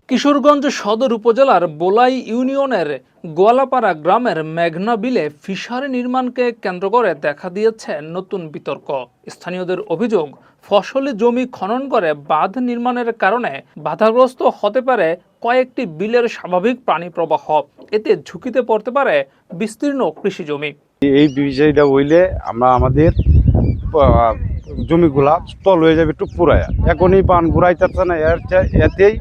কিশোরগঞ্জ সদর উপজেলার বোলাই ইউনিয়নের গোয়ালাপাড়া গ্রামের মেঘনা বিলে ফিশারি নির্মাণকে কেন্দ্র করে দেখা দিয়েছে নতুন বিতর্ক। স্থানীয়দের অভিযোগ, ফসলি জমি খনন করে বাঁধ নির্মাণের কারণে বাধাগ্রস্ত হতে পারে কয়েকটি বিলের স্বাভাবিক পানি প্রবাহ। এতে ঝুঁকিতে পড়তে পারে বিস্তীর্ণ কৃষি জমি। এই বিষয়টা হইলে আমরা আমাদের জমিগুলা স্থল হয়ে যাবে একটু পুরায়া, এখনই পান ঘুরাইতেছে না, এতেই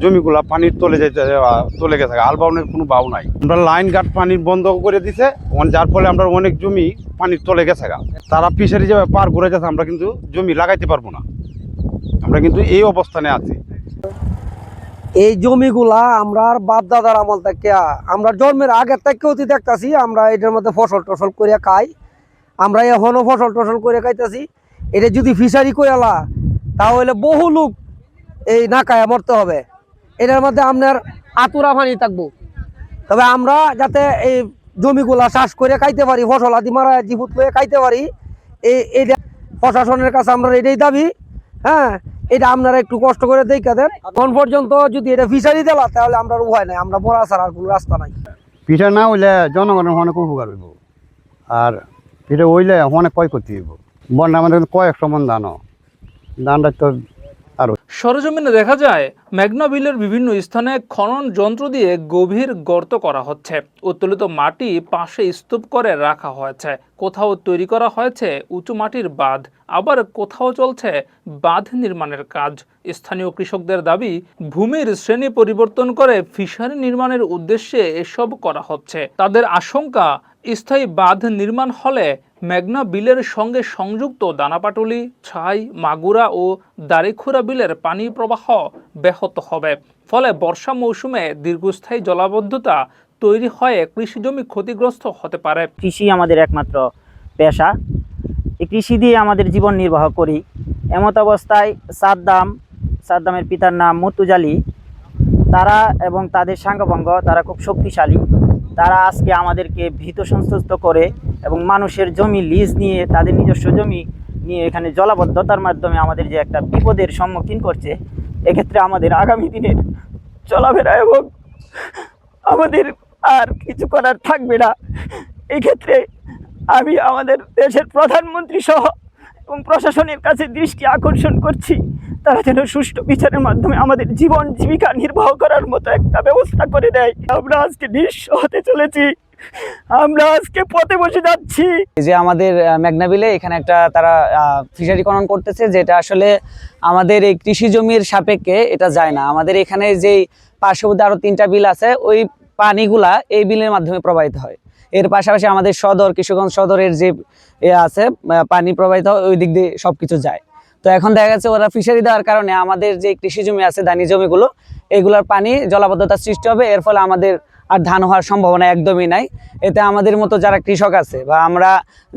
জমিগুলা পানির চলে গেছে, আল বাউনের কোনো বাউ নাই। আমরা লাইন গার্ড পানি বন্ধ করে দিছে, যার ফলে আমরা অনেক জমি পানির চলে গেছে। তারা ফিশারি যাবে পার ঘুরে যাচ্ছে, আমরা কিন্তু জমি লাগাইতে পারবো না। আমরা কিন্তু এই অবস্থানে আছি। এই জমিগুলা আমরা বাপ দাদার আমল থেকে, আমরা জন্মের আগের থেকে অতি দেখতেছি। আমরা এটার মধ্যে ফসল টসল করে খাই, আমরা এখনো ফসল টসল করে খাইতেছি। এটা যদি ফিশারি করে এলা তাহলে বহু লোক এই না খায় মরতে হবে। এটার মধ্যে আপনার আতুরা পানি থাকবো। তবে আমরা যাতে এই জমিগুলা চাষ করে খাইতে পারি, ফসল আদি মারা জীবুত করে খাইতে পারি, এইটা প্রশাসনের কাছে আমরা এটাই দাবি। হ্যাঁ, এটা আপনারা একটু কষ্ট করে দেখে দেন। এখন পর্যন্ত যদি এটা ফিশারি দেলা তাহলে আমরা উপায় নাই, আমরা বড় ছাড়া আর কোনো রাস্তা নাই। পিঠা না হইলে জনগণের অনেক উপকার হইব, আর পিঠা হইলে অনেক ক্ষয়ক্ষতি হইব। বন্যা আমাদের কয়েকশো মন ধানটা তো আরো। সরেজমিনে দেখা যায় মেঘনা বিলের বিভিন্ন স্থানে খনন যন্ত্র দিয়ে গভীর গর্ত করা হচ্ছে। উত্তোলিত মাটি পাশে স্তূপ করে রাখা হয়েছে। কোথাও তৈরি করা হয়েছে উঁচু মাটির বাঁধ, আবার কোথাও চলছে বাঁধ নির্মাণের কাজ। স্থানীয় কৃষকদের দাবি, ভূমির শ্রেণী পরিবর্তন করে ফিশারি নির্মাণের উদ্দেশ্যে এসব করা হচ্ছে। তাদের আশঙ্কা, স্থায়ী বাঁধ নির্মাণ হলে মেঘনা বিলের সঙ্গে সংযুক্ত দানাপাটুলি, ছাই, মাগুরা ও দাড়িখুরা বিলের পানি প্রবাহ ব্যাহত হবে। ফলে বর্ষা মৌসুমে দীর্ঘস্থায়ী জলাবদ্ধতা তৈরি হয়ে কৃষিজমি ক্ষতিগ্রস্ত হতে পারে। কৃষি আমাদের একমাত্র পেশা, এই কৃষি দিয়ে আমাদের জীবন নির্বাহ করি। এমত অবস্থায় সাদ্দামের পিতার নাম মুর্তুজালি, তারা এবং তাদের সাঙ্গপাঙ্গ তারা খুব শক্তিশালী। তারা আজকে আমাদেরকে ভীত সন্ত্রস্ত করে এবং মানুষের জমি লিজ নিয়ে, তাদের নিজস্ব জমি নিয়ে এখানে জলাবদ্ধতার মাধ্যমে আমাদের যে একটা বিপদের সম্মুখীন করছে, এক্ষেত্রে আমাদের আগামী দিনের চলাফেরা এবং আমাদের আর কিছু করার থাকবে না। এক্ষেত্রে আমি আমাদের দেশের প্রধানমন্ত্রী সহ এবং প্রশাসনের কাছে দৃষ্টি আকর্ষণ করছি, তারা যেন সুষ্ঠু বিচারের মাধ্যমে আমাদের জীবন জীবিকা নির্বাহ করার মতো একটা ব্যবস্থা করে দেয়। আমরা আজকে নিঃস্ব হতে চলেছি, আমরা আজকে পথে বসে যাচ্ছি। যে আমাদের মেঘনা বিলে এখানে একটা তারা ফিশারি খনন করতেছে, যেটা আসলে আমাদের এই কৃষি জমির সাপেক্ষে এটা যায় না। আমাদের এখানে যেই পার্শ্ববর্তী আরো 3টা বিল আছে, ওই পানিগুলা এই বিলের মাধ্যমে প্রবাহিত হয়। এর পাশাপাশি আমাদের কিশোরগঞ্জ সদরের যে আছে পানি প্রবাহিত হয়, ওই দিক দিয়ে সবকিছু যায়। তো এখন দেখা যাচ্ছে ওরা ফিশারি দেওয়ার কারণে আমাদের যে কৃষি জমি আছে, ধানি জমিগুলো, এগুলোর পানি জলাবদ্ধতার সৃষ্টি হবে। এর ফলে আমাদের আর ধান হওয়ার সম্ভাবনা একদমই নাই। এতে আমাদের মতো যারা কৃষক আছে বা আমরা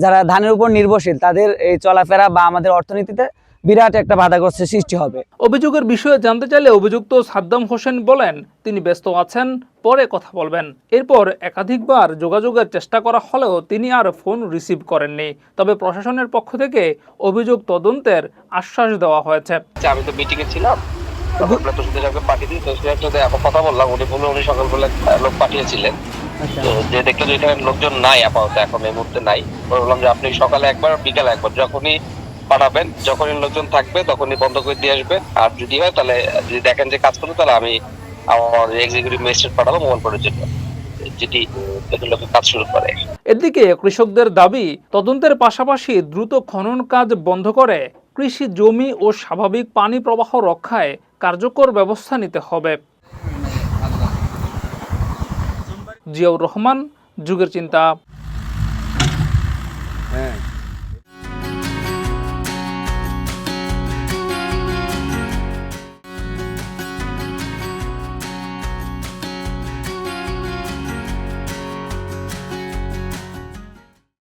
যারা ধানের উপর নির্ভরশীল, তাদের এই চলাফেরা বা আমাদের অর্থনীতিতে বিরাট একটা বাধাগ্রস্তের সৃষ্টি হবে। অভিযোগের বিষয়ে জানতে চাইলে অভিযুক্ত সাদ্দাম হোসেন বলেন, তিনি ব্যস্ত আছেন, পরে কথা বলবেন। এরপর একাধিকবার যোগাযোগের চেষ্টা করা হলেও তিনি আর ফোন রিসিভ করেননি। তবে প্রশাসনের পক্ষ থেকে অভিযোগ তদন্তের আশ্বাস দেওয়া হয়েছে। আমি তো মিটিংয়ে ছিলাম, কথা বললাম, উনি বললেন উনি সকালবেলা লোক পাঠিয়েছিলেন। তো যে দেখলেন এখানে লোকজন নাই আপাতত, এখন এই মুহূর্তে নাই। বললাম যে আপনি সকালে একবার বিকালে একবার যখনই পাঠাবেন, যখনই লোকজন থাকবে তখনই বন্ধ করে দিয়ে আসবেন। আর যদি হয় তাহলে যদি দেখেন যে কাজ করবে, তাহলে আমি আমার এক্সিকিউটিভ ম্যাজিস্ট্রেট পাঠাবো মোবাইল ফোনের জন্য, যেটি লোকের কাজ শুরু করে। এদিকে কৃষকদের দাবি, তদন্তের পাশাপাশি দ্রুত খনন কাজ বন্ধ করে কৃষি জমি ও স্বাভাবিক পানি প্রবাহ রক্ষায় কার্যকর ব্যবস্থা নিতে হবে। জিয়াউর রহমান, যুগের চিন্তা।